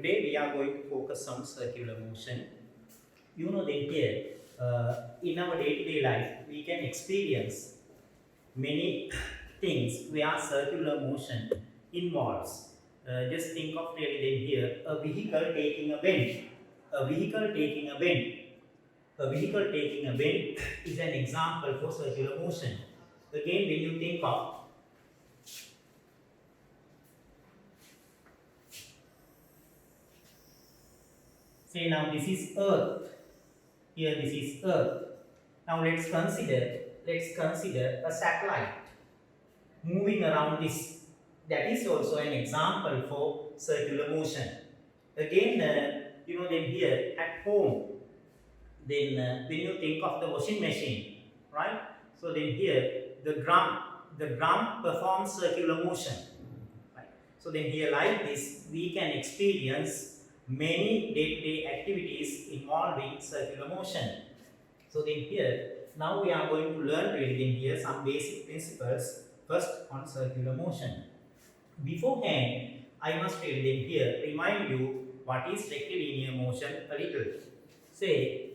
today we are going to focus on circular motion. You know that here in our day-to-day life we can experience many things where circular motion involves. Just think of really then here a vehicle taking a bend. A vehicle taking a bend. A vehicle taking a bend is an example for circular motion. Again, when you think of say now this is earth, here this is earth. Now let's consider a satellite moving around this. That is also an example for circular motion. Again, you know then here at home, then when you think of the washing machine, right? So then here the drum performs circular motion, right? So then here like this we can experience many day-to-day activities involving circular motion. So then here now we are going to learn really then here some basic principles first on circular motion. Beforehand, I must really then here remind you what is rectilinear motion a little. Say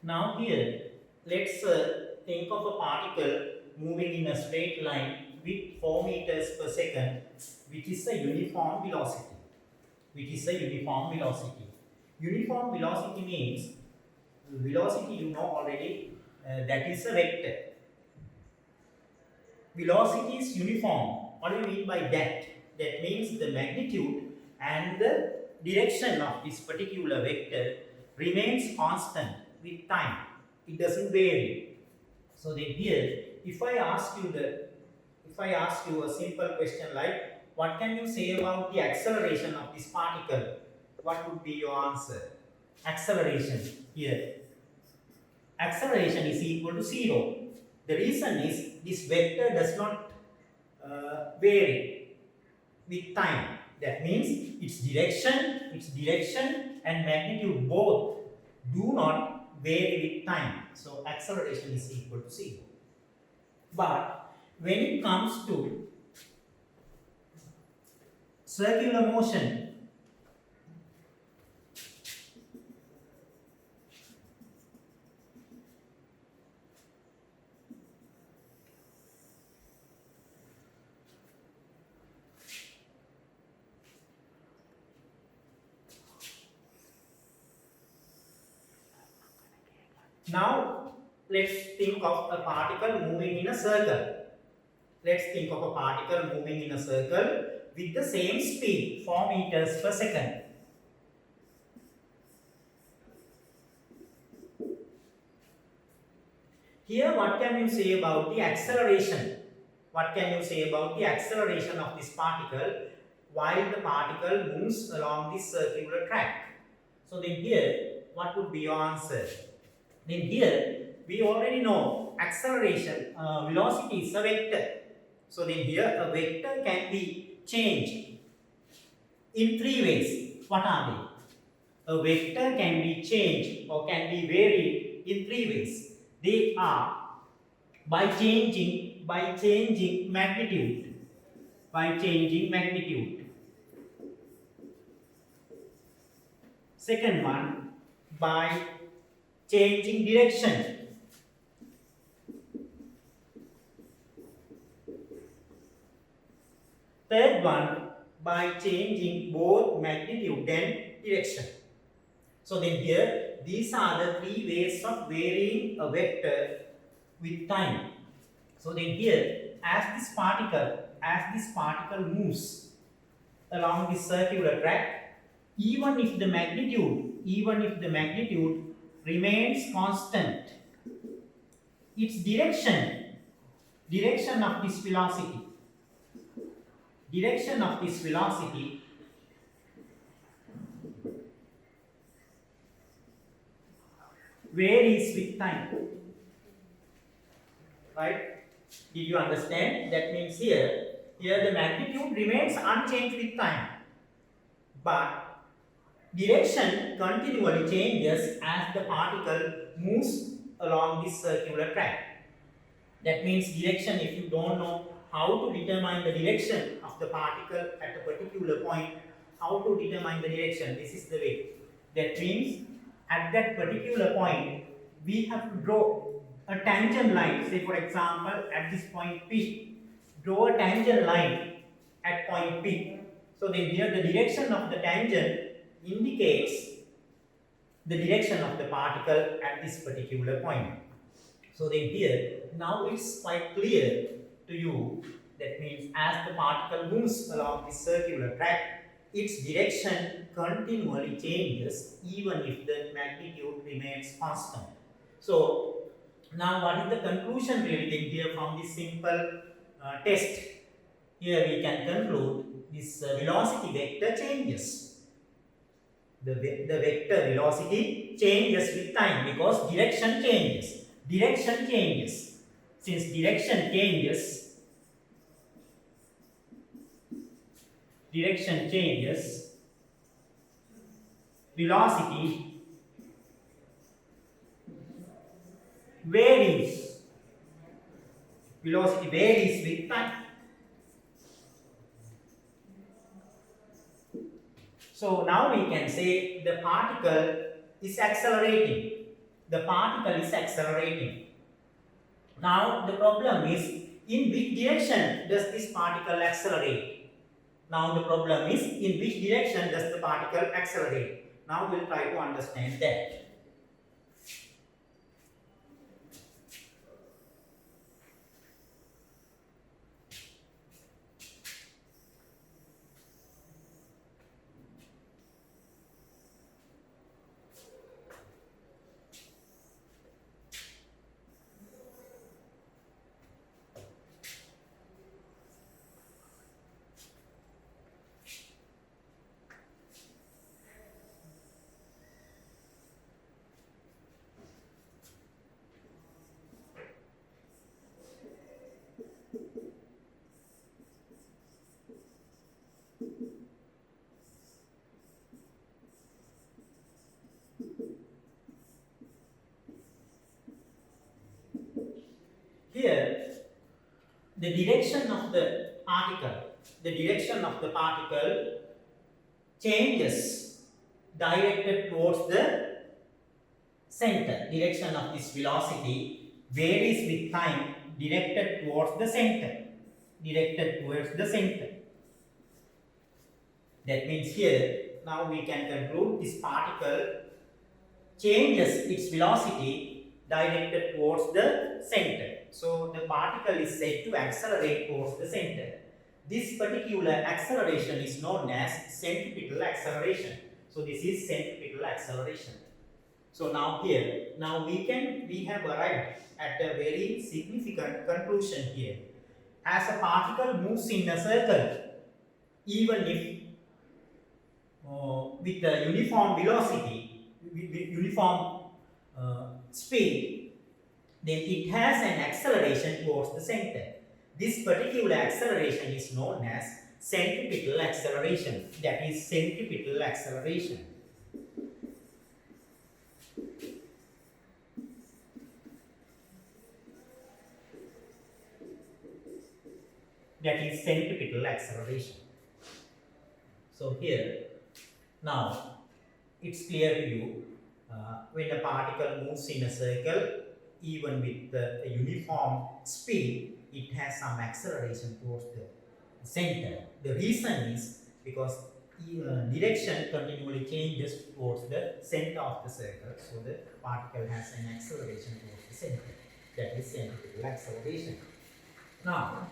now here, let's think of a particle moving in a straight line with 4 meters per second, which is a uniform velocity. Uniform velocity means velocity you know already, that is a vector. Velocity is uniform. What do you mean by that? That means the magnitude and the direction of this particular vector remains constant with time. It doesn't vary. So then here, if I ask you a simple question like, what can you say about the acceleration of this particle? What would be your answer? Acceleration here. Acceleration is equal to 0. The reason is this vector does not vary with time. That means its direction and magnitude both do not vary with time. So acceleration is equal to 0. But when it comes to circular motion, now let's think of a particle moving in a circle. Let's think of a particle moving in a circle with the same speed, 4 meters per second. Here, what can you say about the acceleration? What can you say about the acceleration of this particle while the particle moves along this circular track? So then here, what would be your answer? Then here, we already know acceleration, velocity is a vector. So then here, a vector can be changed in 3 ways. What are they? A vector can be changed or can be varied in 3 ways. They are by changing magnitude. Second one, by changing direction. Third one, by changing both magnitude and direction. So then here, these are the 3 ways of varying a vector with time. So then here, as this particle moves along this circular track, even if the magnitude remains constant, its direction of this velocity, varies with time. Right? Did you understand? That means here the magnitude remains unchanged with time, but direction continually changes as the particle moves along this circular track. That means direction, if you don't know how to determine the direction of the particle at a particular point, how to determine the direction, this is the way. That means at that particular point, we have to draw a tangent line. Say for example, at this point P, draw a tangent line at point P. So then here the direction of the tangent indicates the direction of the particle at this particular point. So then here, now it's quite clear to you, that means as the particle moves along this circular track, its direction continually changes even if the magnitude remains constant. So now what is the conclusion really then here from this simple test? Here we can conclude this velocity vector changes. The vector velocity changes with time because direction changes. Since direction changes, velocity varies. Velocity varies with time. So now we can say the particle is accelerating. Now the problem is, in which direction does this particle accelerate? Now the we'll try to understand that. Here, the direction of the particle changes directed towards the center. Direction of this velocity varies with time, directed towards the center. That means here, now we can conclude this particle changes its velocity directed towards the center. So the particle is said to accelerate towards the center. This particular acceleration is known as centripetal acceleration. So this is centripetal acceleration. So now here, we have arrived at a very significant conclusion here. As a particle moves in a circle, even if with a uniform velocity, with uniform speed, then it has an acceleration towards the center. This particular acceleration is known as centripetal acceleration. That is centripetal acceleration. So here, now it's clear to you, when a particle moves in a circle, even with a uniform speed, it has some acceleration towards the center. The reason is because direction continually changes towards the center of the circle, so the particle has an acceleration towards the center. That is centripetal acceleration. Now,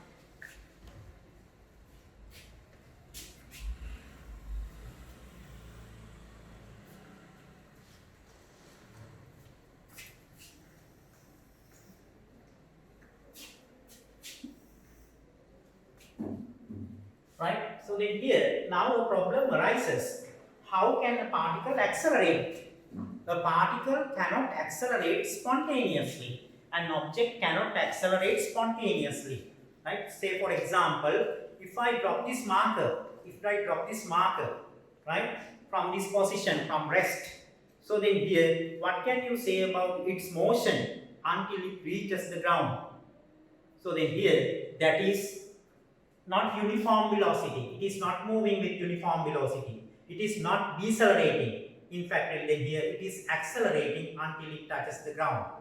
then here, now a problem arises. How can a particle accelerate? A particle cannot accelerate spontaneously. An object cannot accelerate spontaneously. Right? Say for example, if I drop this marker, right, from this position, from rest. So then here, what can you say about its motion until it reaches the ground? So then here, that is not uniform velocity. It is not moving with uniform velocity. It is not decelerating. In fact, then here it is accelerating until it touches the ground.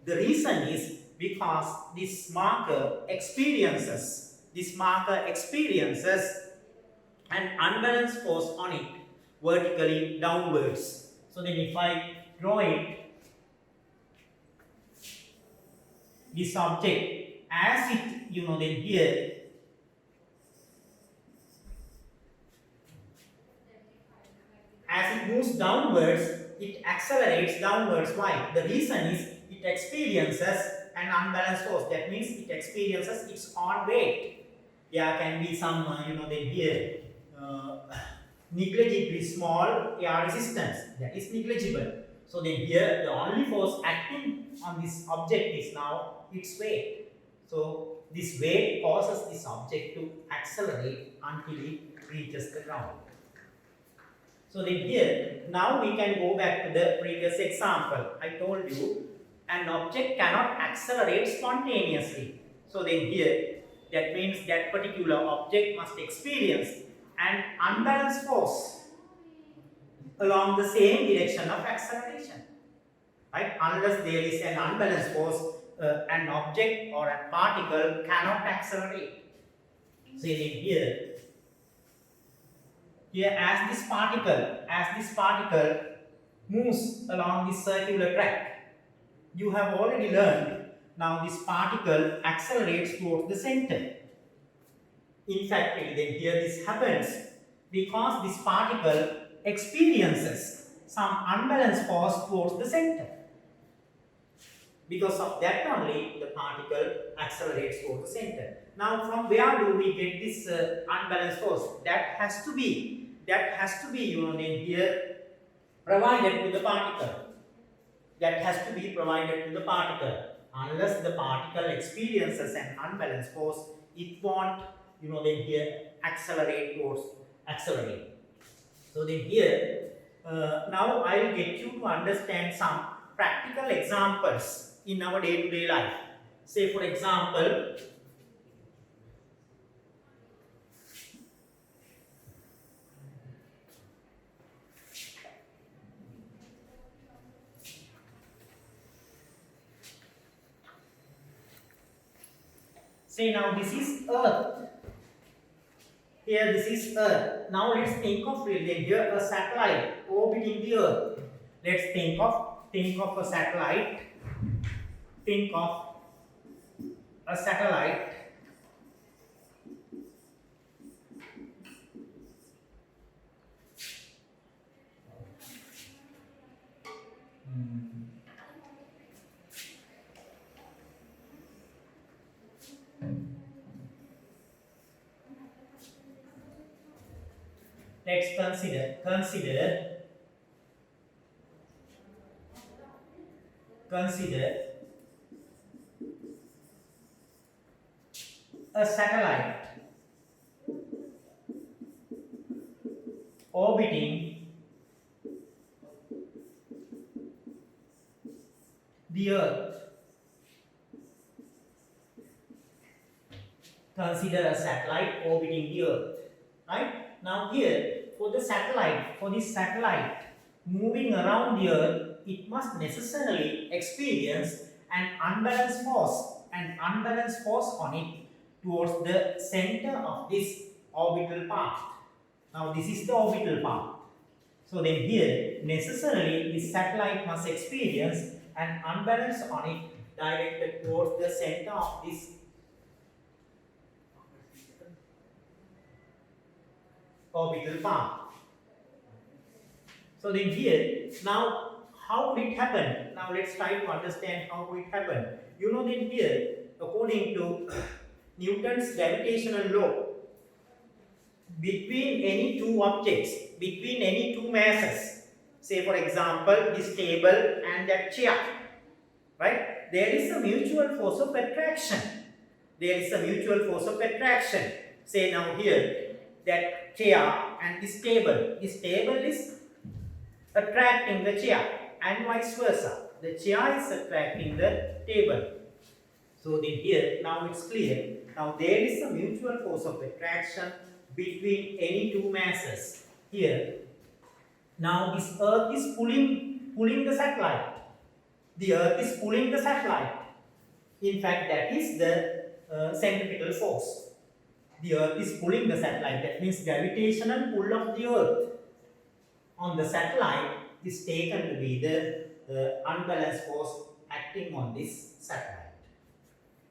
The reason is because this marker experiences an unbalanced force on it vertically downwards. So then if I draw it, this object as it, then here, as it moves downwards, it accelerates downwards. Why? The reason is it experiences an unbalanced force. That means it experiences its own weight. There can be some, then here, negligibly small air resistance. That is negligible. So then here, the only force acting on this object is now its weight. So this weight causes this object to accelerate until it reaches the ground. So then here, now we can go back to the previous example. I told you, an object cannot accelerate spontaneously. So then here, that means that particular object must experience an unbalanced force along the same direction of acceleration. Right? Unless there is an unbalanced force, an object or a particle cannot accelerate. So then here, as this particle moves along this circular track, you have already learned. Now this particle accelerates towards the center. In fact, then here this happens because this particle experiences some unbalanced force towards the center. Because of that only, the particle accelerates towards the center. Now, from where do we get this unbalanced force? That has to be, then here provided to the particle. That has to be provided to the particle. Unless the particle experiences an unbalanced force, it won't, then here accelerate. So then here, now I will get you to understand some practical examples in our day-to-day life. Say for example, say now this is Earth. Here this is Earth. Now let's think of here a satellite orbiting the Earth. Let's think of a satellite. Think of a satellite let's consider a satellite orbiting the Earth. Consider a satellite orbiting the Earth. Right? Now here, for this satellite moving around the Earth, it must necessarily experience an unbalanced force on it towards the center of this orbital path. Now this is the orbital path. So then here, necessarily this satellite must experience an unbalance on it directed towards the center of this orbital path. So then here, now how would it happen? Now let's try to understand how would it happen. Then here, according to Newton's gravitational law, between any two objects, between any two masses, say for example this table and that chair, right? There is a mutual force of attraction. There is a mutual force of attraction. Say now here, that chair and this table is attracting the chair and vice versa. The chair is attracting the table. So then here, now it's clear. Now there is a mutual force of attraction between any two masses. Here, now this earth is pulling the satellite. The earth is pulling the satellite. In fact, that is the centripetal force. The earth is pulling the satellite. That means gravitational pull of the earth on the satellite is taken to be the unbalanced force acting on this satellite.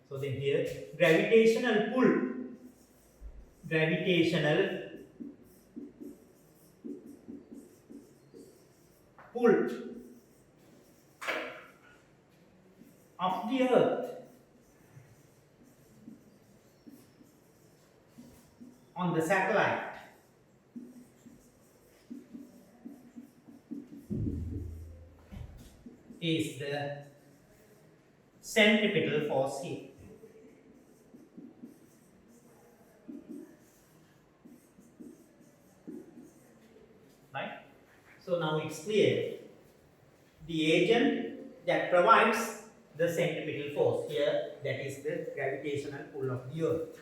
So then here, gravitational pull of the earth on the satellite is the centripetal force here. Right? So now it's clear. The agent that provides the centripetal force here, that is the gravitational pull of the earth.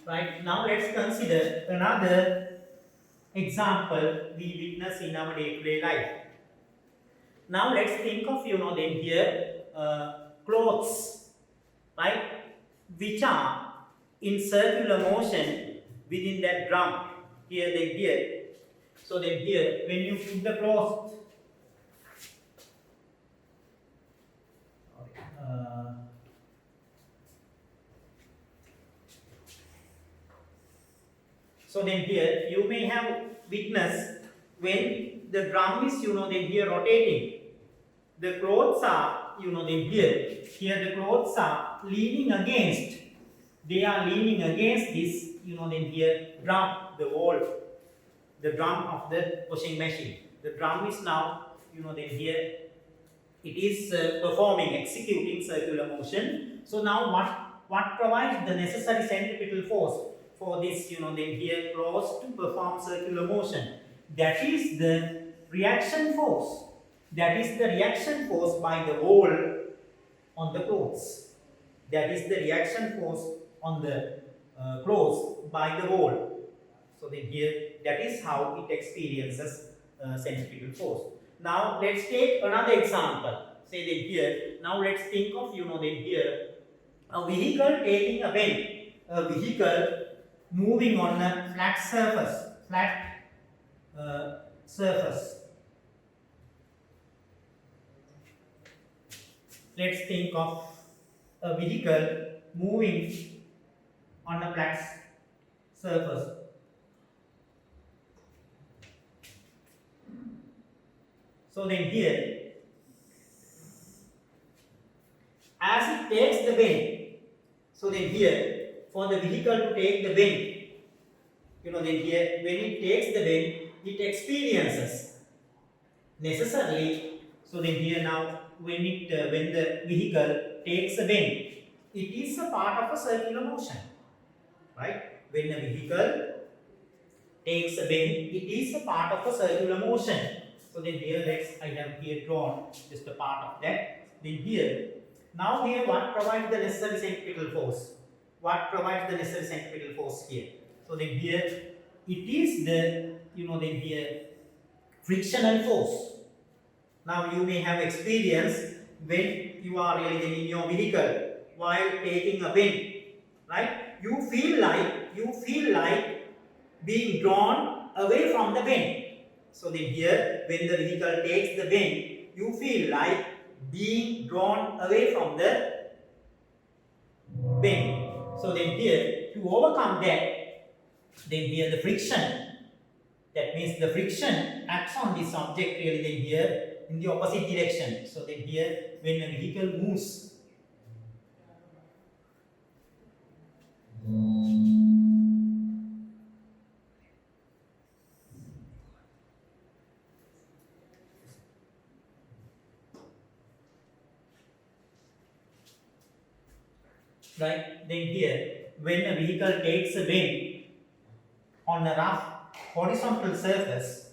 Right, now let's consider another example we witness in our day-to-day life. Now let's think of, then here clothes, right, which are in circular motion within that drum. Here, then here. So then here, when you put the cloth, so then here you may have witnessed when the drum is then here rotating, the clothes are then here the clothes are leaning against, they are leaning against this then here drum, the wall, the drum of the washing machine. The drum is now then here it is executing circular motion. So now what provides the necessary centripetal force for this then here clothes to perform circular motion? That is the reaction force. That is the reaction force by the wall on the clothes. That is the reaction force on the clothes by the wall. So then here, that is how it experiences centripetal force. Now let's take another example. Say then here, now let's think of then here a vehicle taking a bend, a vehicle moving on a flat surface. Let's think of a vehicle moving on a flat surface. So then here, as it takes the bend, so then here, for the vehicle to take the bend, then here, when it takes the bend, it experiences necessarily. So then here now, when the vehicle takes a bend, it is a part of a circular motion, right? When a vehicle takes a bend, it is a part of a circular motion. So then here, I have here drawn just a part of that. Then here, now here what provides the necessary centripetal force? What provides the necessary centripetal force here? So then here, it is the then here frictional force. Now you may have experienced when you are really in your vehicle while taking a bend, right? You feel like being drawn away from the bend. So then here, when the vehicle takes the bend, you feel like being drawn away from the bend. So then here, to overcome that, then here the friction, that means the friction acts on this object really then here in the opposite direction. So then here, when a vehicle moves, right, then here, when a vehicle takes a bend on a rough horizontal surface,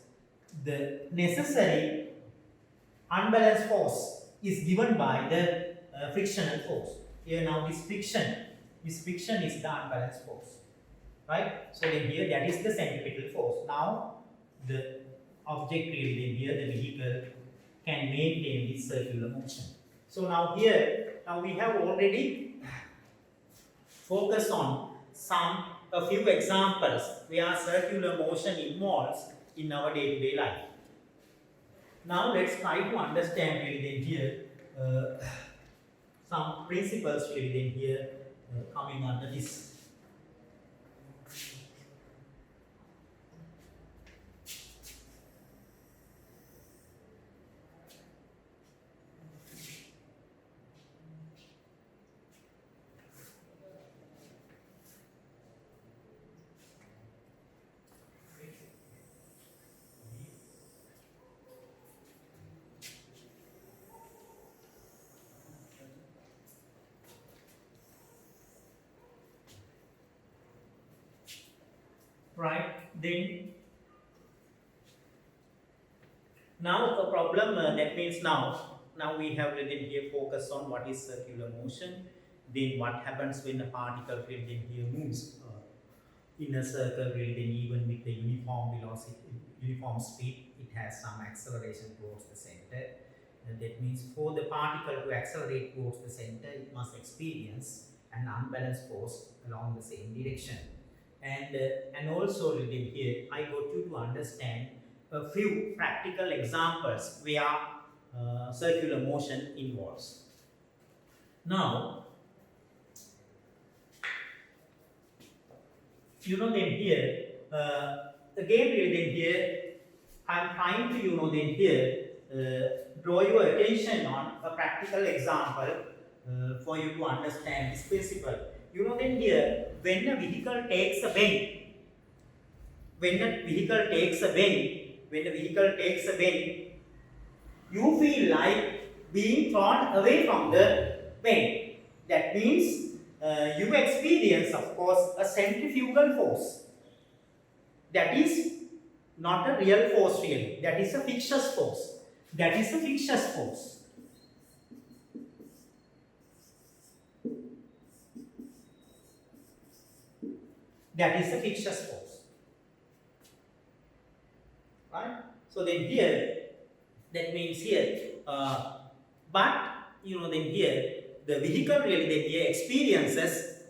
the necessary unbalanced force is given by the frictional force. Here now this friction is the unbalanced force, right? So then here that is the centripetal force. Now the object really here, the vehicle can maintain this circular motion. So now here, now we have already focused on a few examples where circular motion involves in our day-to-day life. Now let's try to understand really then here some principles really then here coming under this. Right, then now a problem that means now we have written here focus on what is circular motion, then what happens when a particle written here moves in a circle written even with the uniform velocity, uniform speed, it has some acceleration towards the center. And that means for the particle to accelerate towards the center, it must experience an unbalanced force along the same direction. And also written here, I got you to understand a few practical examples where circular motion involves. Now, then here, again then here, I am trying to then here draw your attention on a practical example for you to understand this principle. Then here, when a vehicle takes a bend, you feel like being thrown away from the bend. That means you experience, of course, a centrifugal force. That is not a real force really. That is a fictitious force. That is a fictitious force. Right? So then here, that means here, but then here, the vehicle really then here experiences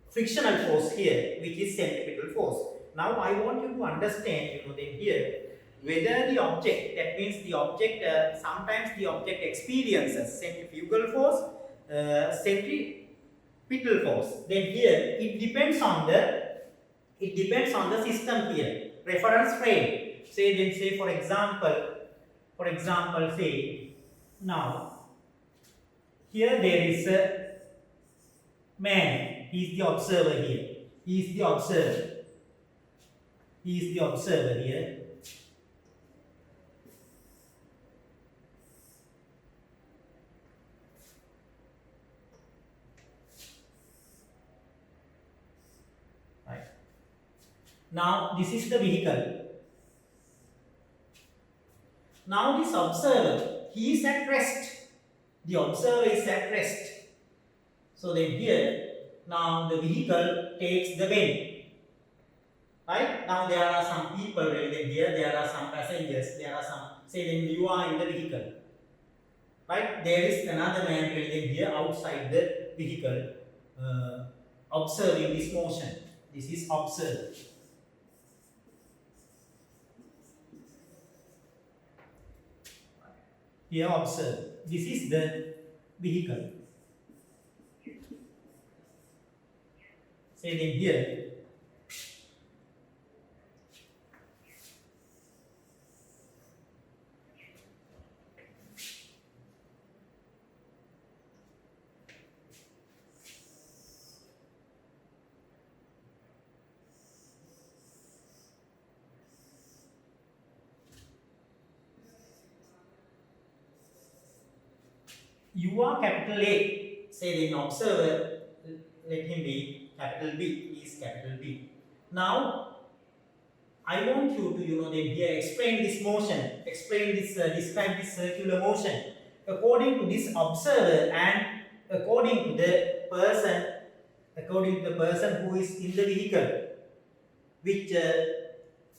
frictional force here, which is centripetal force. Now I want you to understand, then here, whether the object, that means the object, sometimes the object experiences centrifugal force, centripetal force. Then here, it depends on the system here, reference frame. Say for example, say now here there is a man. He is the observer here. He is the observer here. Right. Now this is the vehicle. Now this observer, he is at rest. The observer is at rest. So then here, now the vehicle takes the bend. Right? Now there are some people really here, there are some passengers, there are some, say then you are in the vehicle. Right? There is another man really here outside the vehicle observing this motion. This is observed. Here observe. This is the vehicle. say then here you are capital A, say then observer, let him be capital B, he is capital B. Now I want you to, then here explain this motion, explain this, describe this circular motion according to this observer and according to the person who is in the vehicle, which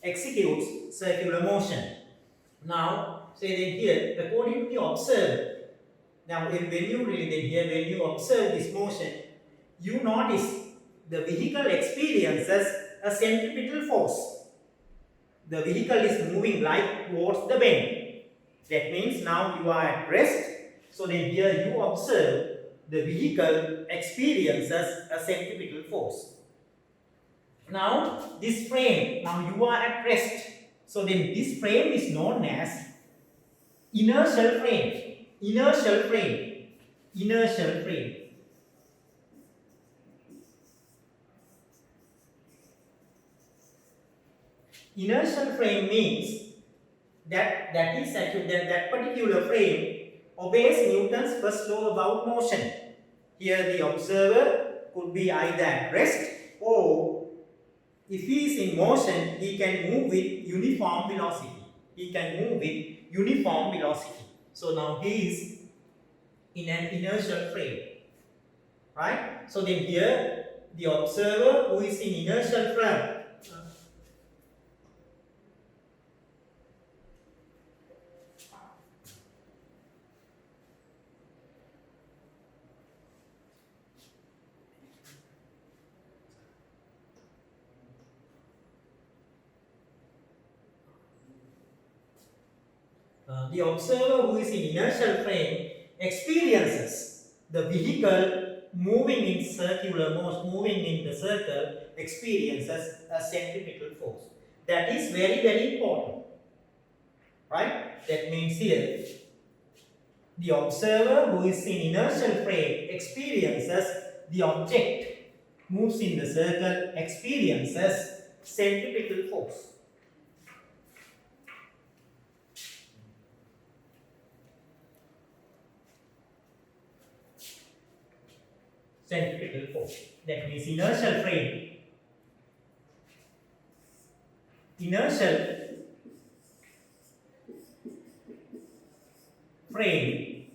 executes circular motion. Now, say then here, according to the observer. Now, when you read it here, when you observe this motion, you notice the vehicle experiences a centripetal force. The vehicle is moving like towards the bend. That means now you are at rest. So then here you observe the vehicle experiences a centripetal force. Now this frame, now you are at rest. So then this frame is known as inertial frame. Inertial frame. Inertial frame. Inertial frame means that particular frame obeys Newton's first law about motion. Here the observer could be either at rest, or if he is in motion, he can move with uniform velocity. He can move with uniform velocity. So now he is in an inertial frame, right? So then here the observer who is in inertial frame, the observer who is in inertial frame experiences the vehicle moving in circular motion, moving in the circle, experiences a centripetal force. That is very, very important, right? That means here the observer who is in inertial frame experiences the object moves in the circle, experiences centripetal force. Centripetal force. That means inertial frame. Inertial frame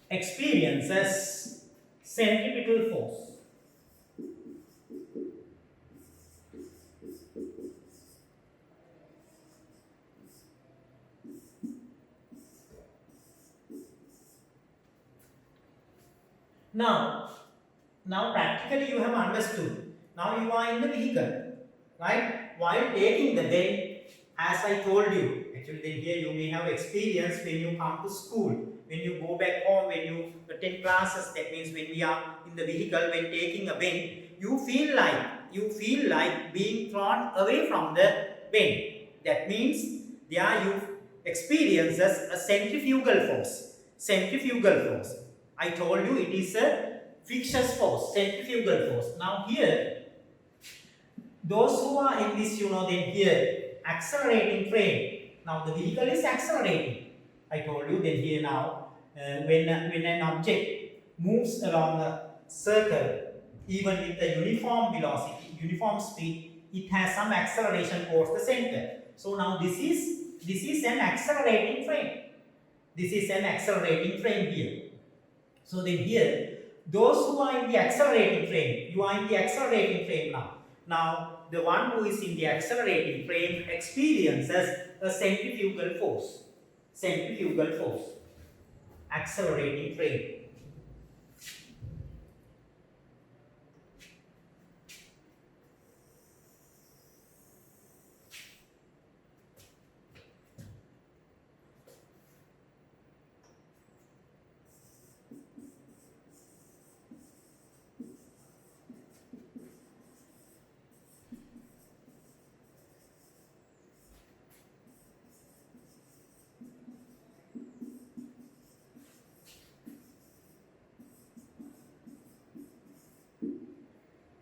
experiences centripetal force. Now practically you have understood. Now you are in the vehicle, right? While taking the bend, as I told you, actually then here you may have experience when you come to school, when you go back home, when you attend classes. That means when we are in the vehicle, when taking a bend, you feel like being thrown away from the bend. That means there you experiences a centrifugal force. Centrifugal force. I told you it is a viscous force, centrifugal force. Now here, those who are in this, then here, accelerating frame. Now the vehicle is accelerating. I told you then here now, when an object moves along a circle, even with a uniform velocity, uniform speed, it has some acceleration towards the center. So now this is an accelerating frame. This is an accelerating frame here. So then here, those who are in the accelerating frame, you are in the accelerating frame now. Now, the one who is in the accelerating frame experiences a centrifugal force. Centrifugal force. Accelerating frame.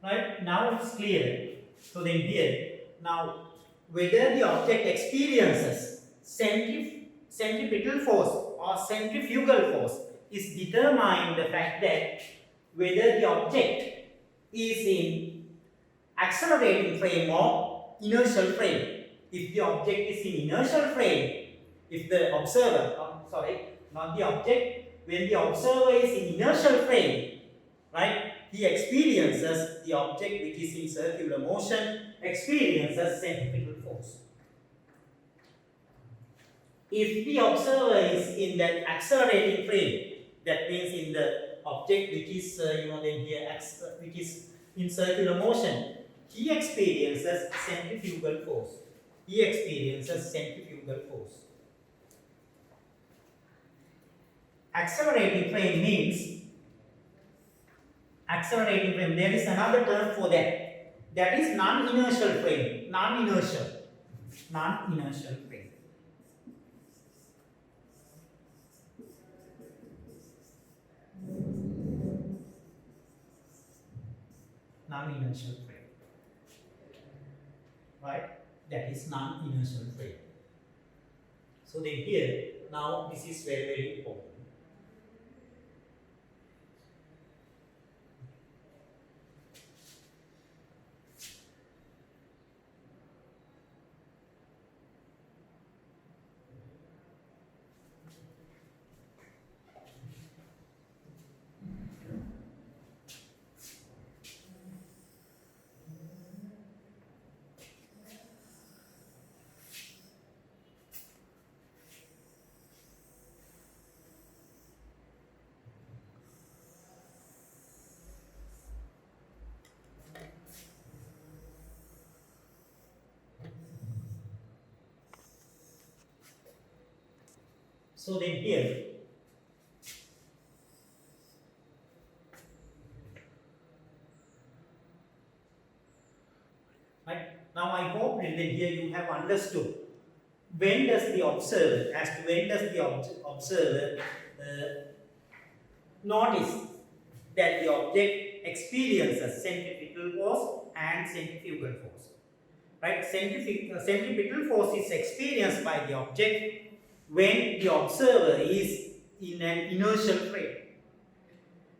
Right? Now it's clear. So then here, now whether the object experiences centripetal force or centrifugal force is determined the fact that whether the object is in accelerating frame or inertial frame. If the object is in inertial frame, if the observer, not the object, when the observer is in inertial frame, right, he experiences the object which is in circular motion, experiences centripetal force. If the observer is in that accelerating frame, that means in the object which is, which is in circular motion, he experiences centrifugal force. He experiences centrifugal force. Accelerating frame means, accelerating frame, there is another term for that. That is non-inertial frame. Non-inertial frame. Non-inertial frame. Right? That is non-inertial frame. So then here, now this is very, very important. So then here, right? Now I hope that here you have understood when does the observer, as to when does the observer notice that the object experiences centripetal force and centrifugal force. Right? Centripetal force is experienced by the object when the observer is in an inertial frame.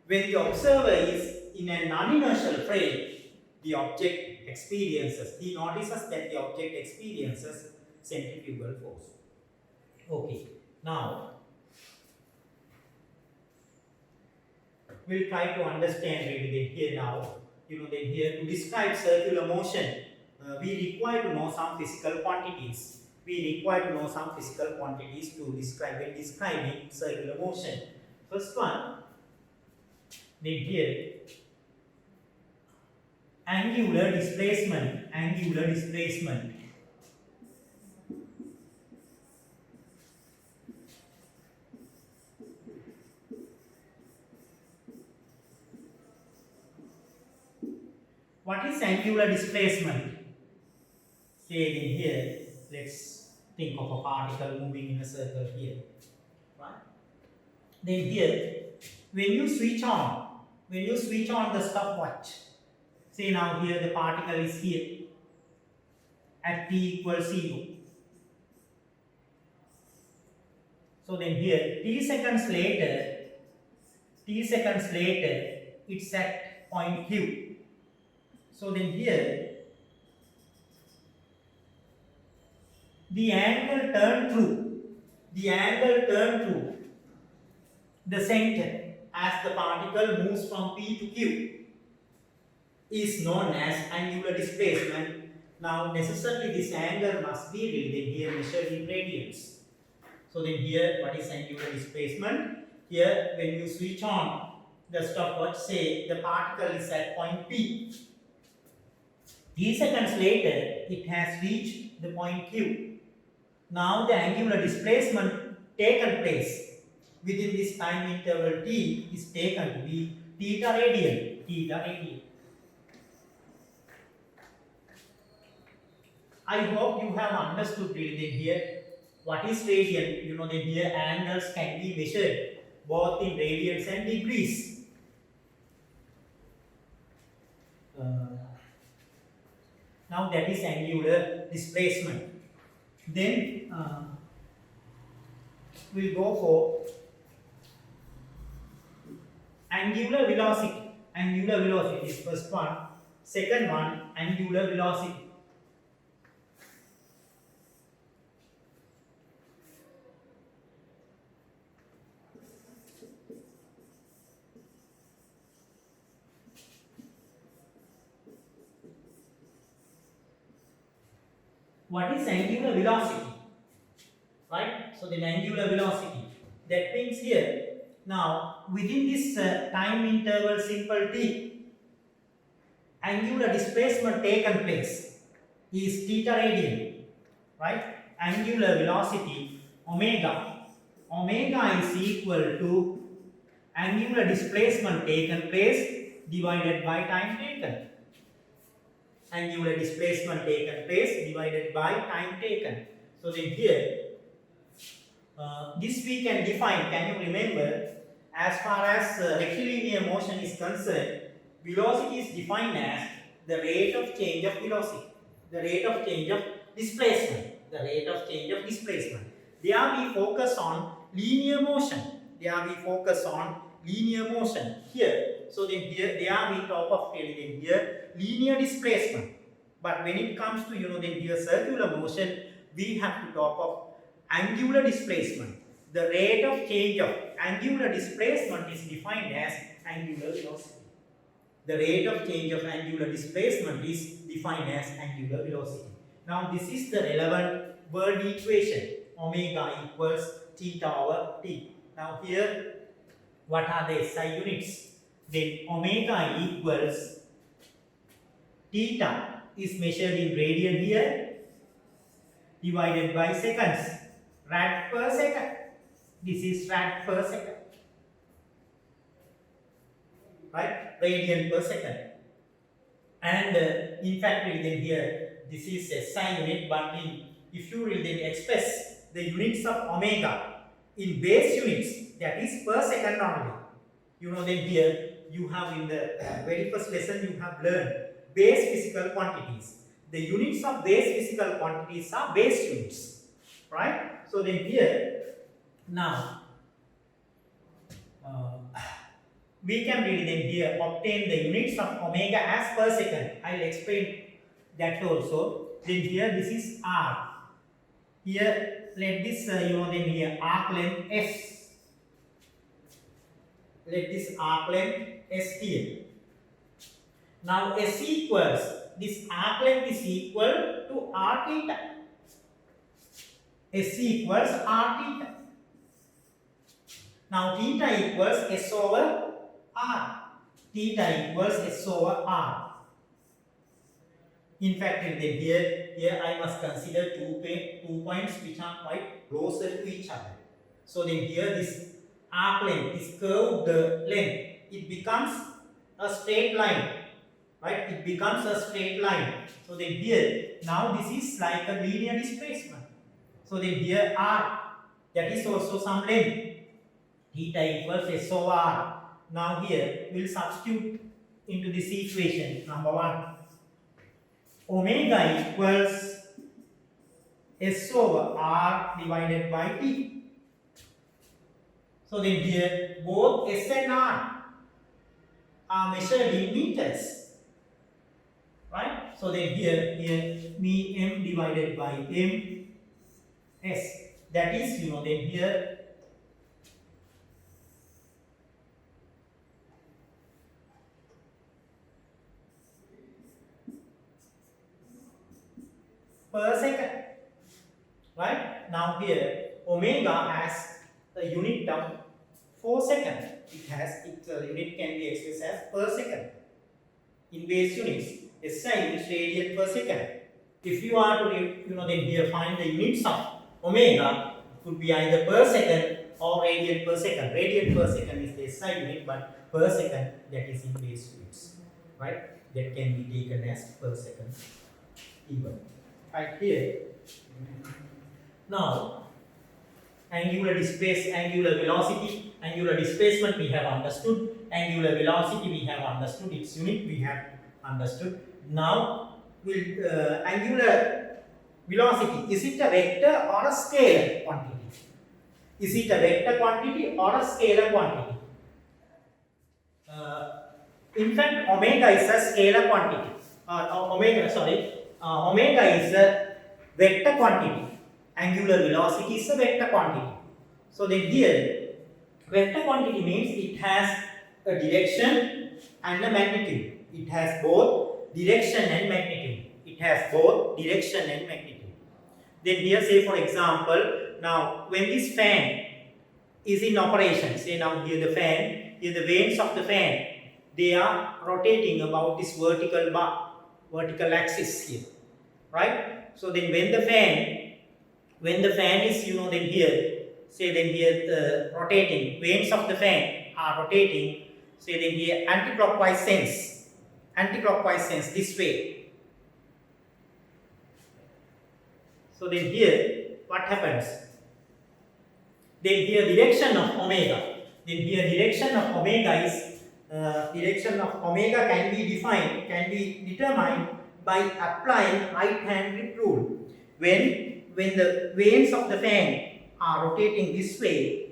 When the observer is in a non-inertial frame, the object experiences, he notices that the object experiences centrifugal force. Okay, now we'll try to understand really here now. Then here to describe circular motion, we require to know some physical quantities. We require to know some physical quantities to describe when describing circular motion. First one, then here angular displacement. Angular displacement. What is angular displacement? Say in here, let's think of a particle moving in a circle here. Right? Then here, when you switch on the stopwatch, say now here the particle is here at t equals 0. So then here, t seconds later, it's at point Q. So then here, the angle turned through the center as the particle moves from P to Q is known as angular displacement. Now necessarily this angle must be here measured in radians. So then here, what is angular displacement? Here when you switch on the stopwatch, say the particle is at point P. T seconds later, it has reached the point Q. Now the angular displacement taken place within this time interval t is taken to be theta radian. I hope you have understood really here what is radian. Then here angles can be measured both in radians and degrees. Now that is angular displacement. Then we'll go for angular velocity. Angular velocity is first one. Second one, angular velocity. What is angular velocity? Right? So the angular velocity. That means here, now within this time interval simple t, angular displacement taken place is theta radian. Right? Angular velocity omega. Omega is equal to angular displacement taken place divided by time taken. Angular displacement taken place divided by time taken. So then here, this we can define, can you remember, as far as rectilinear motion is concerned, velocity is defined as the rate of change of velocity, the rate of change of displacement, the rate of change of displacement. There we focus on linear motion, there we focus on linear motion here. So then here, there we talk of here linear displacement. But when it comes to then here circular motion, we have to talk of angular displacement. The rate of change of angular displacement is defined as angular velocity. The rate of change of angular displacement is defined as angular velocity. Now this is the relevant word equation. Omega equals theta over t. Now here, what are the SI units? Then omega equals theta is measured in radian here divided by seconds. Rad per second. This is rad per second. Right? Radian per second. And in fact, then here, this is a SI unit, but if you will then express the units of omega in base units, that is per second only. Then here, you have in the very first lesson, you have learned base physical quantities. The units of base physical quantities are base units. Right? So then here, now, we can really then here obtain the units of omega as per second. I will explain that also. Then here this is r. Here let this then here arc length s. Let this arc length s here. Now s equals, this arc length is equal to r theta. S equals r theta. Now theta equals s over r. Theta equals s over r. In fact, then here I must consider two points which are quite closer to each other. So then here this arc length, this curved length, it becomes a straight line. Right? It becomes a straight line. So then here, now this is like a linear displacement. So then here r, that is also some length. Theta equals s over r. Now here, we will substitute into this equation, number 1. Omega equals s over r divided by t. So then here, both s and r are measured in meters. Right? So then here me m divided by m s. That is, then here per second. Right? Now here omega has a unit of 4 seconds. Its unit can be expressed as per second in base units. SI is radian per second. If you are to then here find the units of omega, it could be either per second or radian per second. Radian per second is the SI unit, but per second, that is in base units. Right? That can be taken as per second even. Right here. Now, angular velocity, angular displacement we have understood, angular velocity we have understood, its unit we have understood. Now angular velocity, is it a vector or a scalar quantity? Is it a vector quantity or a scalar quantity? In fact, omega is a scalar quantity. Omega is a vector quantity. Angular velocity is a vector quantity. So then here, vector quantity means it has a direction and a magnitude. It has both direction and magnitude. It has both direction and magnitude. Then here, say for example, now when this fan is in operation, say now here the fan, here the vanes of the fan, they are rotating about this vertical bar, vertical axis here, right? So then when the fan is, then here, say then here rotating, vanes of the fan are rotating, say then here anti-clockwise sense this way. So then here what happens? Then here direction of omega. Then here direction of omega can be defined, can be determined by applying right-hand grip rule. When the vanes of the fan are rotating this way,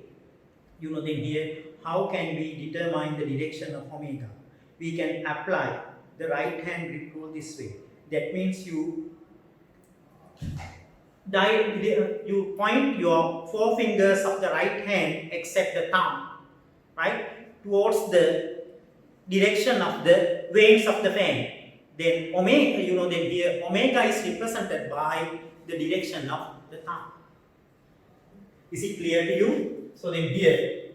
then here how can we determine the direction of omega? We can apply the right-hand grip rule this way. That means you point your four fingers of the right hand except the thumb, right, towards the direction of the vanes of the fan. Then omega, then here omega is represented by the direction of the thumb. Is it clear to you? So then here,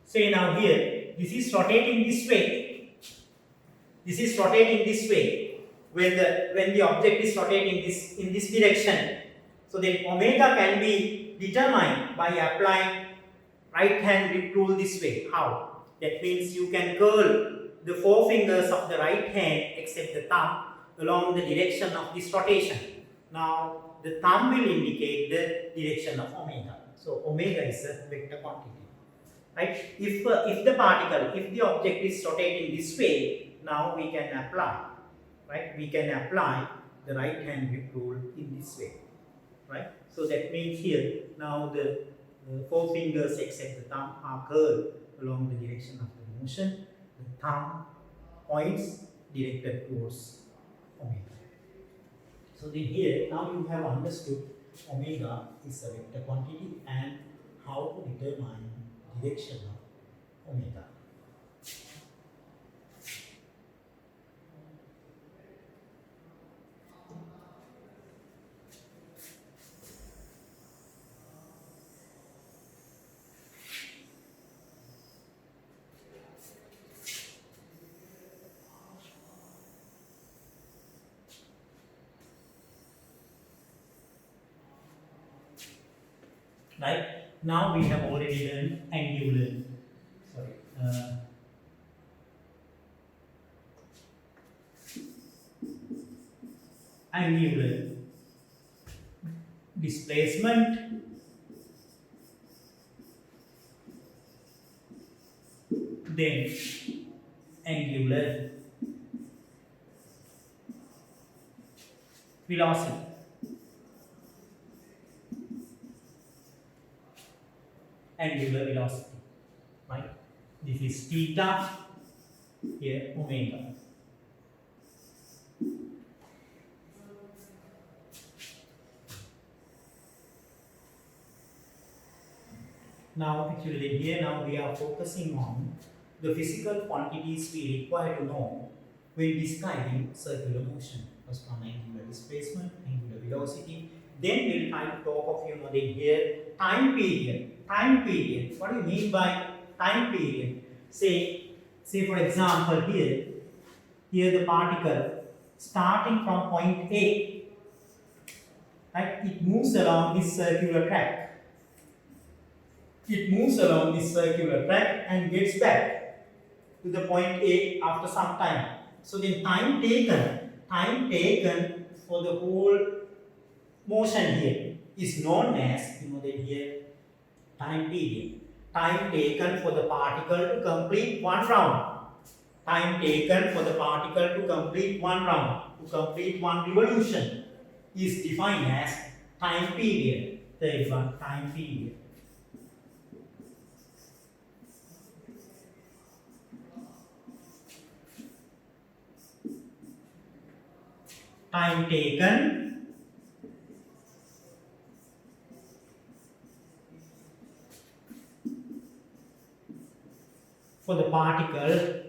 say now here, this is rotating this way. This is rotating this way. When the object is rotating in this direction, so then omega can be determined by applying right hand grip rule this way. How? That means you can curl the four fingers of the right hand except the thumb along the direction of this rotation. Now the thumb will indicate the direction of omega. So omega is a vector quantity, right? If the object is rotating this way, now we can apply. Right, we can apply the right hand grip rule in this way, right? So that means here now the four fingers except the thumb are curled along the direction of the motion. The thumb points directed towards omega. So then here now you have understood omega is a vector quantity and how to determine direction of omega. Right, now we have already learned angular displacement, then angular velocity. Angular velocity, right? This is theta, here omega. Now actually here now we are focusing on the physical quantities we require to know when describing circular motion. First one, angular displacement, angular velocity. Then we'll try to talk of then here time period. Time period. What do you mean by time period? Say for example here the particle starting from point A, right? It moves along this circular track. It moves along this circular track and gets back to the point A after some time. So the time taken for the whole motion here is known as time period. Time taken for the particle to complete one round. time taken for the particle to complete one round, to complete one revolution, is defined as time period. Third one, time period. Time taken for the particle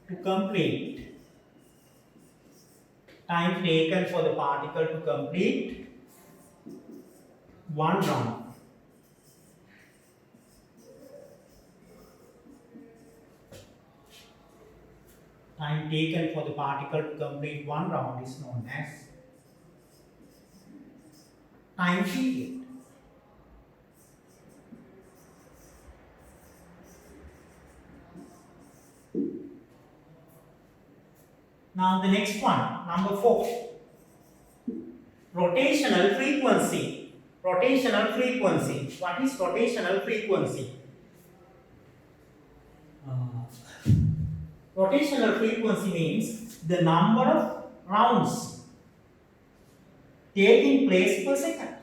to complete. Time taken for the particle to complete one round. Time taken for the particle to complete one round is known as time period. Now the next one, number 4. Rotational frequency. Rotational frequency. What is rotational frequency? Rotational frequency means the number of rounds taking place per second.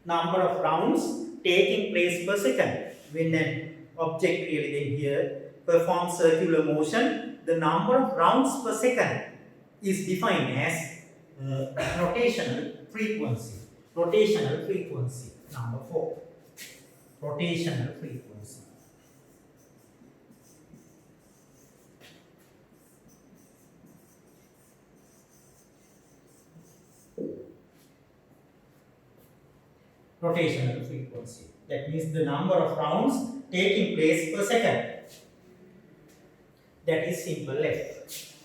Number of rounds taking place per second. When an object really then here performs circular motion, the number of rounds per second is defined as rotational frequency. Rotational frequency. Number 4. Rotational frequency. Rotational frequency. That means the number of rounds taking place per second. That is simple F.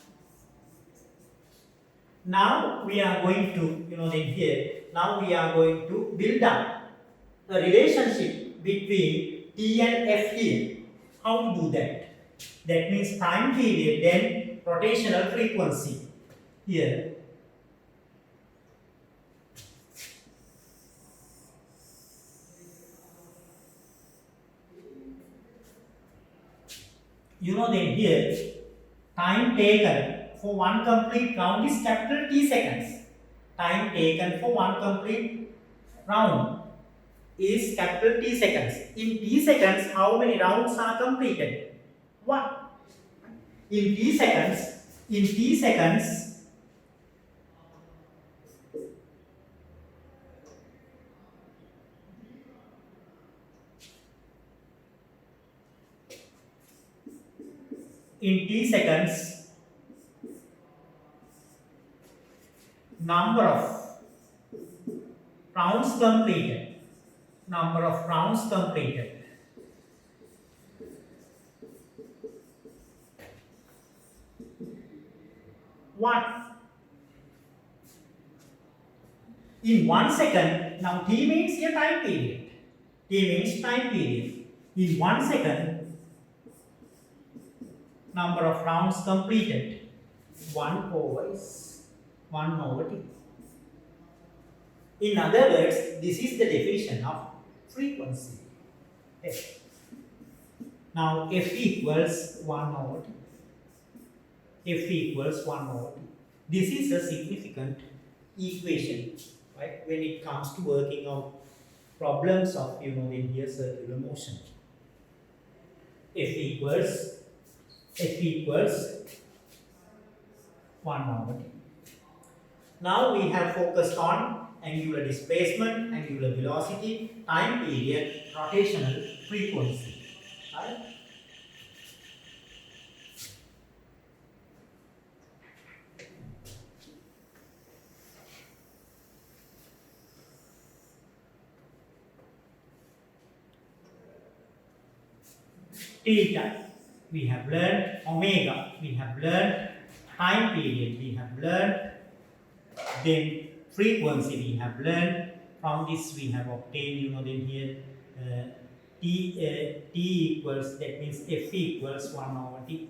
Now we are going to, then here, now we are going to build up a relationship between T and F here. How to do that? That means time period, then rotational frequency. Here, then here, time taken for one complete round is capital T seconds. Time taken for one complete round is capital T seconds. In T seconds, how many rounds are completed? 1. In T seconds, in T seconds, number of rounds completed. Number of rounds completed. One. In 1 second, now T means a time period. T means time period. In 1 second, number of rounds completed. 1 over T. In other words, this is the definition of frequency. F. Now F equals 1 over T. F equals 1 over T. This is a significant equation, right? When it comes to working out problems of in here circular motion. F equals 1 over T. Now we have focused on angular displacement, angular velocity, time period, rotational frequency. Right? Theta, we have learned omega, we have learned time period, we have learned then frequency, we have learned. From this we have obtained then here T equals, that means F equals 1 over T,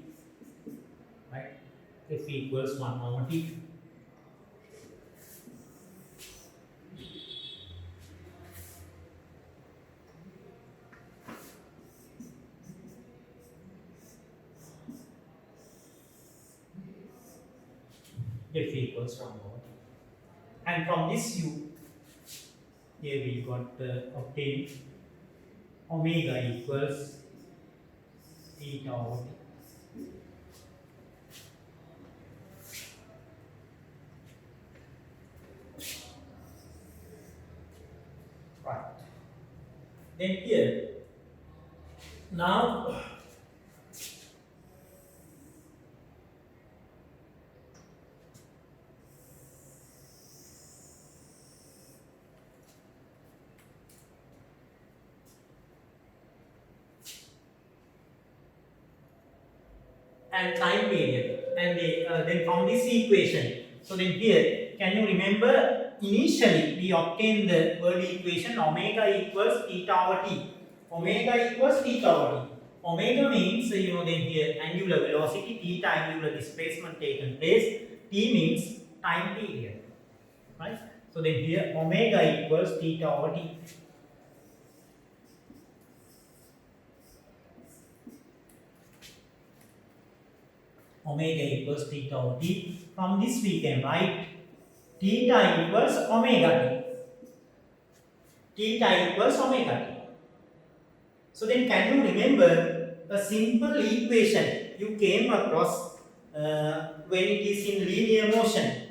right? F equals 1 over T. F equals 1 over T. And from this U, here we got obtained omega equals theta over T. Right. Then here, now and time period, and then from this equation. So then here, can you remember initially we obtained the early equation omega equals theta over T. Omega equals theta over T. Omega means then here angular velocity, theta angular displacement taken place, T means time period, right? So then here omega equals theta over T. Omega equals theta over T. From this we can write theta equals omega T. Theta equals omega T. So then can you remember a simple equation you came across when it is in linear motion?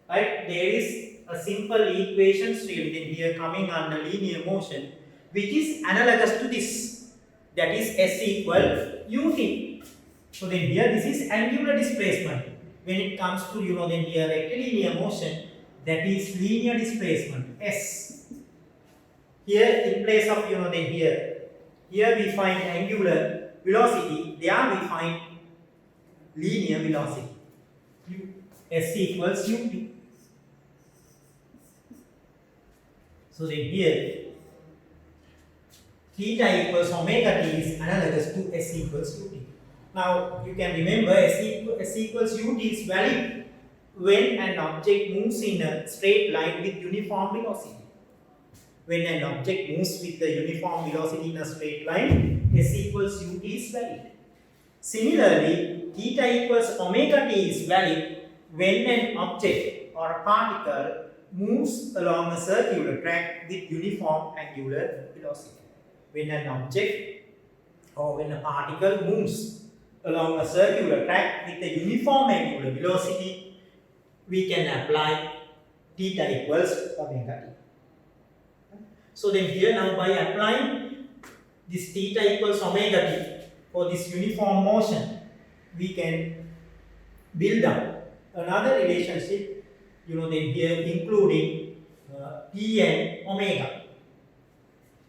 Right? There is a simple equation still in here coming under linear motion which is analogous to this. That is S equal ut. So then here this is angular displacement. When it comes to then here rectilinear motion, that is linear displacement S. Here in place of then here we find angular velocity, there we find linear velocity. S equals ut. So then here theta equals omega T is analogous to S equals ut. Now you can remember S equals ut is valid when an object moves in a straight line with uniform velocity. When an object moves with the uniform velocity in a straight line, S equals ut is valid. Similarly, theta equals omega T is valid when an object or a particle moves along a circular track with uniform angular velocity. When an object or when a particle moves along a circular track with a uniform angular velocity, we can apply theta equals omega T. So then here now by applying this theta equals omega T for this uniform motion, we can build up another relationship, then here including T and omega.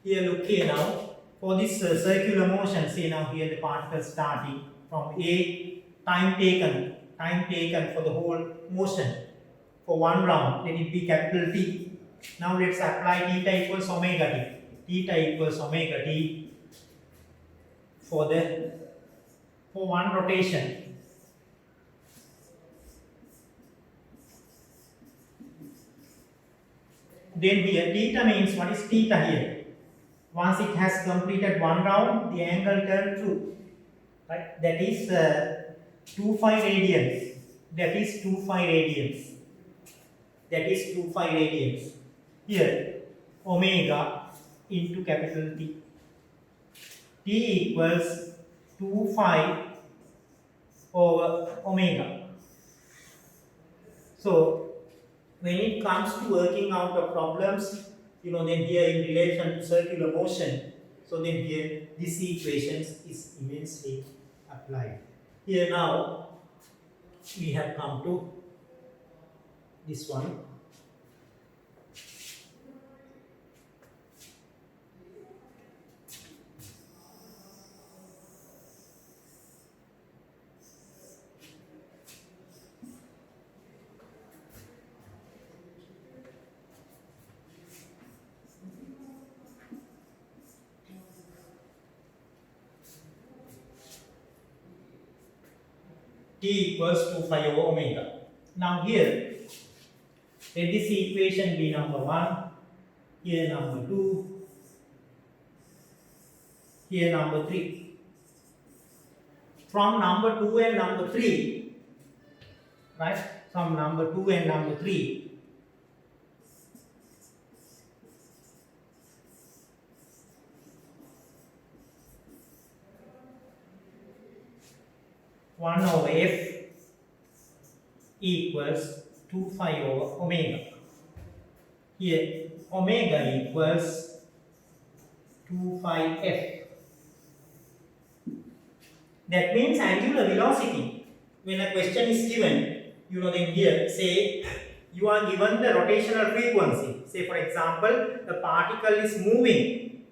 Here look here now, for this circular motion, say now here the particle starting from A, time taken for the whole motion for one round, let it be capital T. Now let's apply theta equals omega T. Theta equals omega T for one rotation. Then here theta means what is theta here? Once it has completed one round, the angle turns true. Right? That is 2 phi radians. That is 2 phi radians. That is 2 phi radians. Here, omega into capital T. T equals 2 phi over omega. So, when it comes to working out the problems, then here in relation to circular motion, so then here this equation is immensely applied. Here now we have come to this one. T equals 2 phi over omega. Now here, let this equation be number 1, here number 2, here number 3. From number 2 and number 3, right? from number 2 and number 3. One over F equals 2 pi over omega. Here omega equals 2 pi F. That means angular velocity. When a question is given, then here say you are given the rotational frequency. Say for example, the particle is moving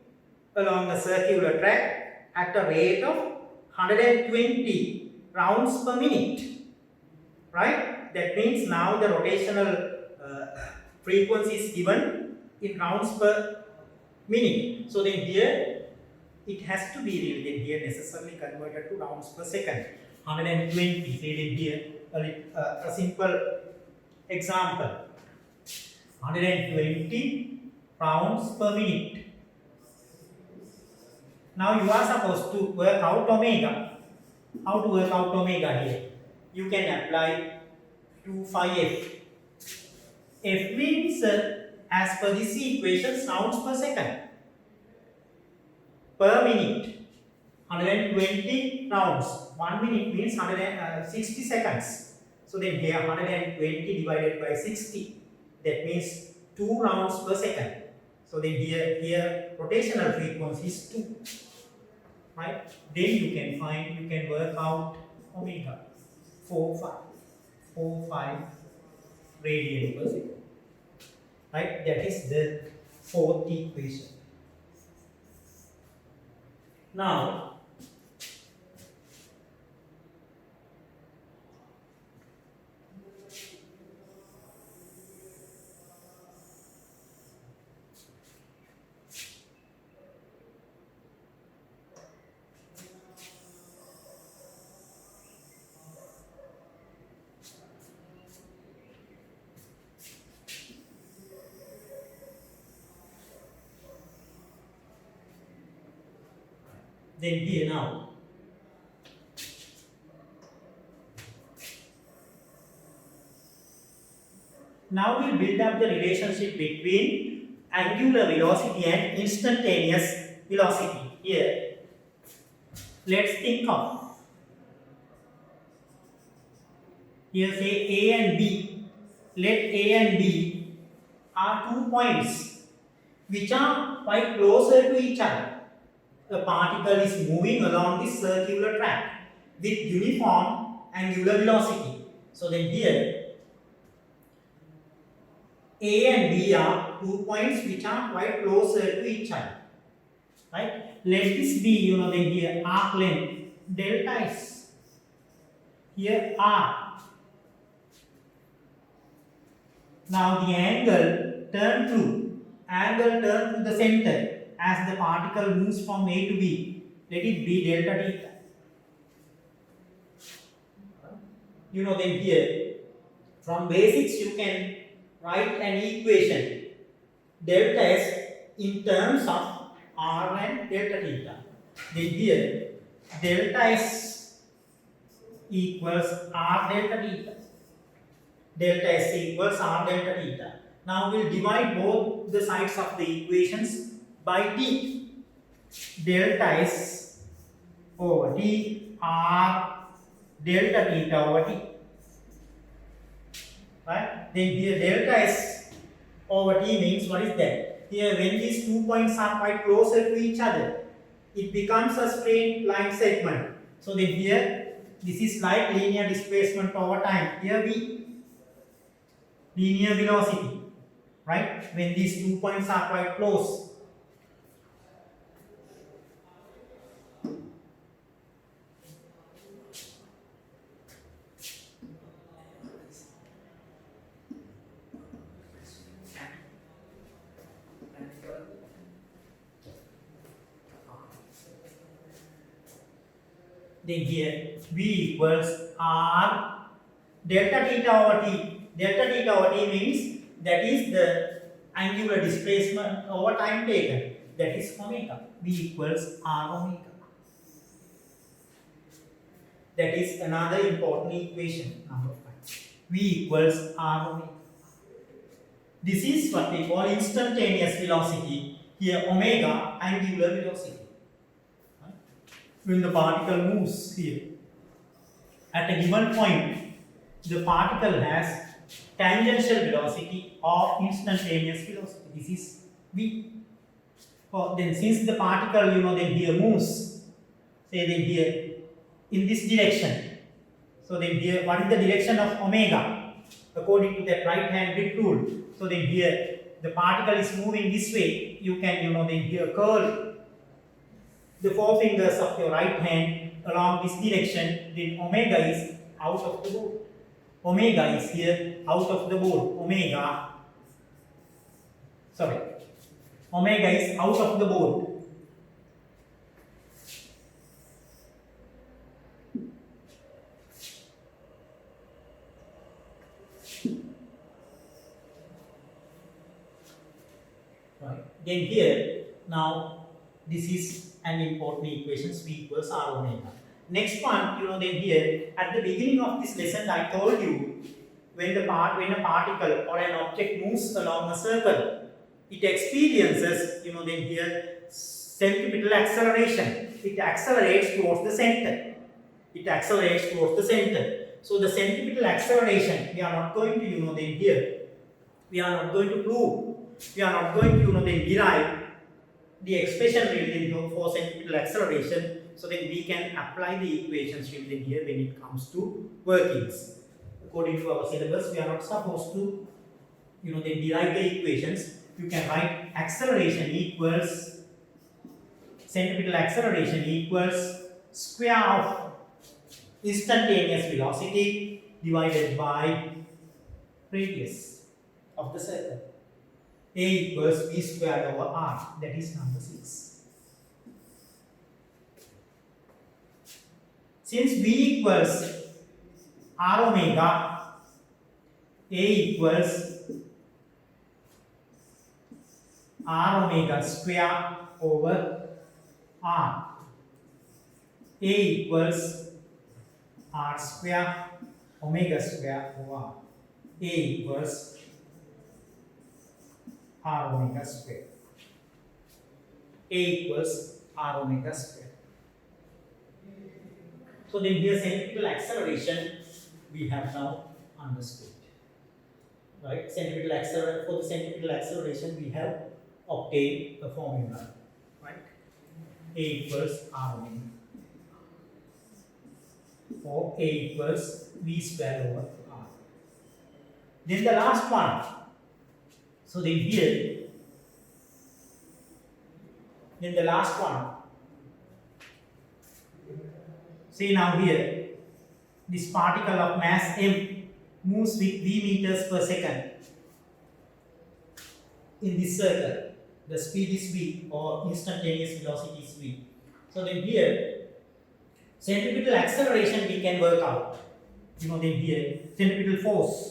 along a circular track at a rate of 120 rounds per minute. Right? That means now the rotational frequency is given in rounds per minute. So then here it has to be then here necessarily converted to rounds per second. 120. Say then here a simple example. 120 rounds per minute. Now you are supposed to work out omega. How to work out omega here? You can apply 2 phi F. F means as per this equation rounds per second. Per minute. 120 rounds. 1 minute means 160 seconds. So then here 120 divided by 60. That means 2 rounds per second. So then here rotational frequency is 2. Right? Then you can work out omega. 4.5 radian per second. Right? That is the fourth equation. Now, then here now we'll build up the relationship between angular velocity and instantaneous velocity. Here let's think of, here say A and B. Let A and B are 2 points which are quite closer to each other. The particle is moving along this circular track with uniform angular velocity. So then here A and B are 2 points which are quite closer to each other. Right? Let this be, then here arc length delta S. Here R. Now the angle turn to the center as the particle moves from A to B. Let it be delta theta. Then here from basics you can write an equation delta S in terms of R and delta theta. Then here delta S equals R delta theta. Delta S equals R delta theta. Now we'll divide both the sides of the equations by T. Delta S over T R delta theta over T. Right? Then here delta S over T means what is that? Here when these 2 points are quite closer to each other, it becomes a straight line segment. So then here this is like linear displacement over time. Here we linear velocity. Right? When these 2 points are quite close. Then here V equals R delta theta over T. Delta theta over T means that is the angular displacement over time taken. That is omega. V equals R omega. That is another important equation, number 5. V equals R omega. This is what we call instantaneous velocity. Here omega, angular velocity. When the particle moves here, at a given point, the particle has tangential velocity or instantaneous velocity. This is V. Then since the particle, then here moves, say then here in this direction. So then here, what is the direction of omega? According to that right hand grid rule. So then here, the particle is moving this way. You can, then here curl the forefingers of your right hand along this direction. Then omega is out of the board. Omega is here out of the board. Omega is out of the board. Right. Then here, now this is an important equation, V equals R omega. Next one, then here, at the beginning of this lesson, I told you when a particle or an object moves along a circle, it experiences, then here, centripetal acceleration. It accelerates towards the center. So the centripetal acceleration, we are not going to, then here, we are not going to prove, we are not going to, then derive the expression really for centripetal acceleration, so then we can apply the equations really here when it comes to workings. According to our syllabus, we are not supposed to, then derive the equations. You can write acceleration equals, centripetal acceleration equals square of instantaneous velocity divided by radius of the circle. A equals V squared over R, that is number 6. Since V equals R omega, A equals R omega square over R. A equals R square omega square over R. A equals R omega square. A equals R omega square. So then here centripetal acceleration we have now understood. Right? For the centripetal acceleration we have obtained the formula. Right? A equals R omega. Or A equals V square over R. Then the last one. So then here, then the last one. See now here, this particle of mass m moves with v meters per second in this circle. The speed is v, or instantaneous velocity is v. So then here, centripetal acceleration we can work out. Then here, centripetal force.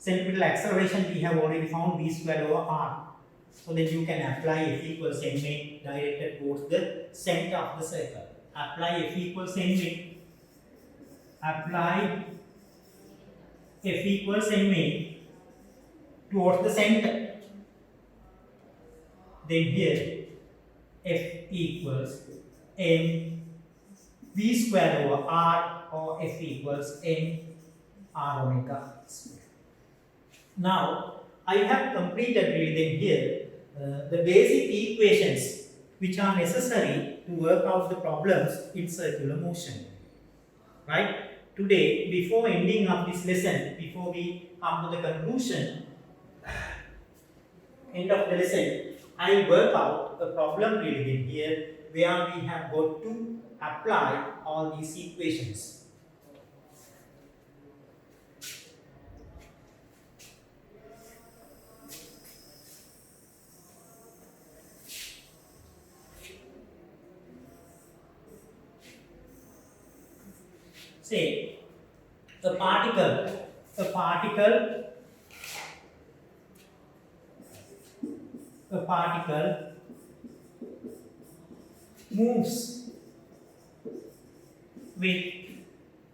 Centripetal acceleration we have already found v squared over r. So then you can apply F equals ma directed towards the center of the circle. Apply F equals ma. Apply F equals ma towards the center. Then here F equals m v squared over r, or F equals m r omega square. Now, I have completed reading here the basic equations which are necessary to work out the problems in circular motion. Right? Today, before ending up this lesson, before we come to the conclusion, end of the lesson, I work out a problem reading here where we have got to apply all these equations. Say a particle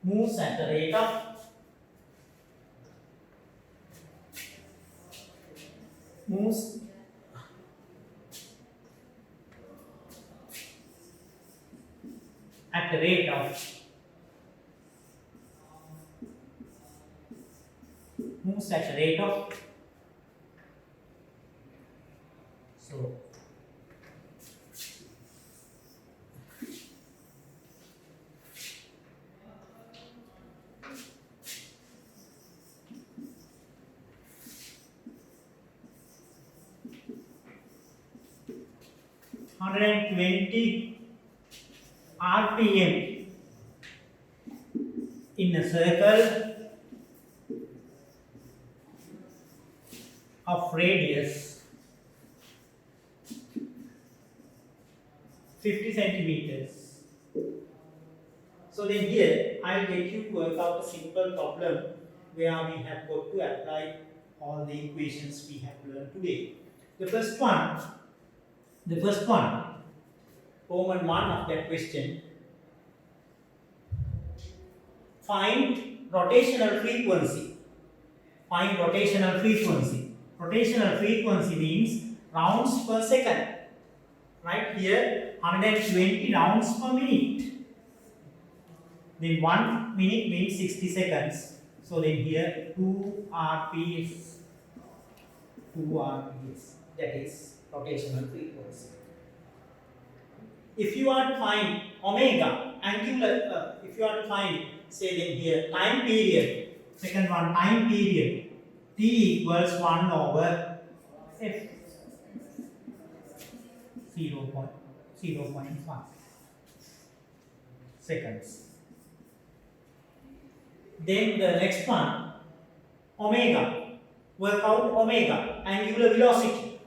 moves at the rate of moves at the rate of so 120 RPM in a circle of radius 50 centimeters. So then here I will get you to work out a simple problem where we have got to apply all the equations we have learned today. The first one, common one of that question, find rotational frequency. Find rotational frequency. Rotational frequency means rounds per second. Right here, 120 rounds per minute. Then 1 minute means 60 seconds. So then here 2 RPS. That is rotational frequency. If you are to find omega, angular, if you are to find, say then here, time period, second one, time period, T equals 1 over F, 0.5 seconds. Then the next one, omega, work out omega, angular velocity.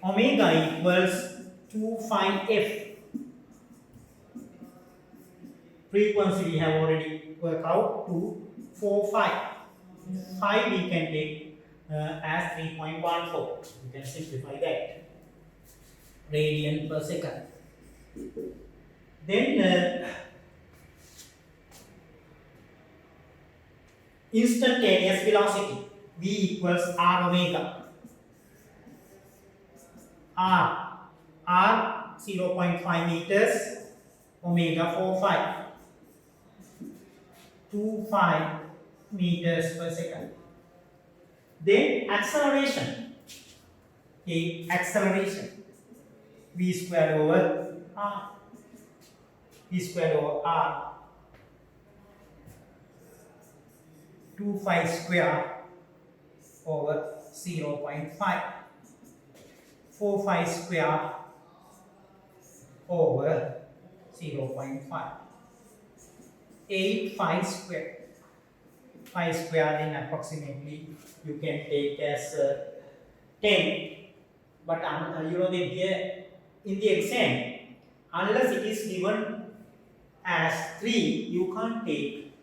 Omega equals 2 phi F. Frequency we have already worked out to 4 phi. Phi we can take as 3.14. You can simplify that. Radian per second. Then instantaneous velocity, V equals R omega. R 0.5 meters, omega 4 phi. 2 meters per second. Then acceleration. Acceleration. V squared over R. V squared over R. 2 square over 0.5. 4 square over 0.5. 8 square. 5 square then approximately you can take as 10. But you know that here in the exam, unless it is given as 3, you can't take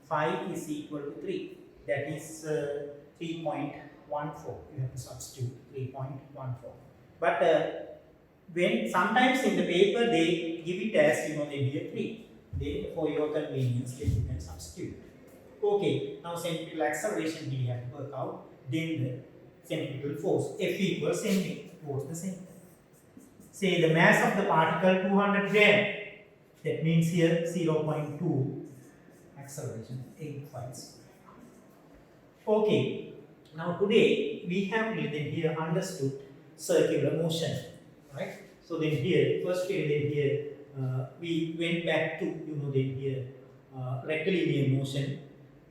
5 is equal to 3. That is 3.14. You have to substitute 3.14. But when sometimes in the paper they give it as, you know, they here 3. Then for your convenience, then you can substitute. Okay, now centripetal acceleration we have to work out. Then the centripetal force, F equals mv towards the center. Say the mass of the particle 200 gram. That means here 0.2 acceleration 8 files. Okay, now today we have written here understood circular motion, right? So then here first then here we went back to, you know, then here rectilinear motion.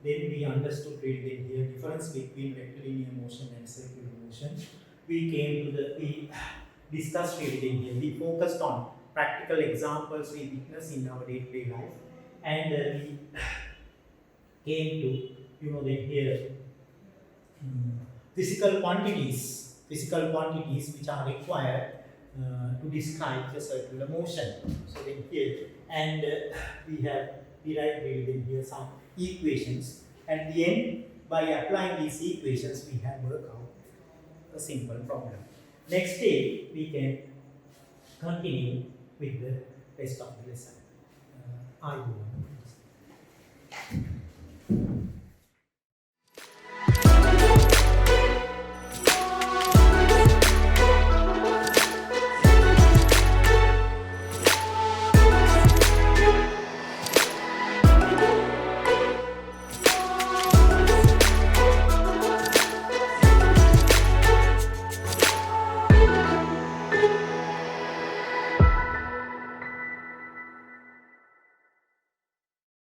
Then we understood then here difference between rectilinear motion and circular motion. We discussed then here. We focused on practical examples we witness in our day-to-day life, and we came to, you know, then here physical quantities which are required to describe the circular motion. So then here, and we have derived then here some equations. At the end, by applying these equations, we have worked out a simple problem. Next day, we can continue with the rest of the lesson. I will.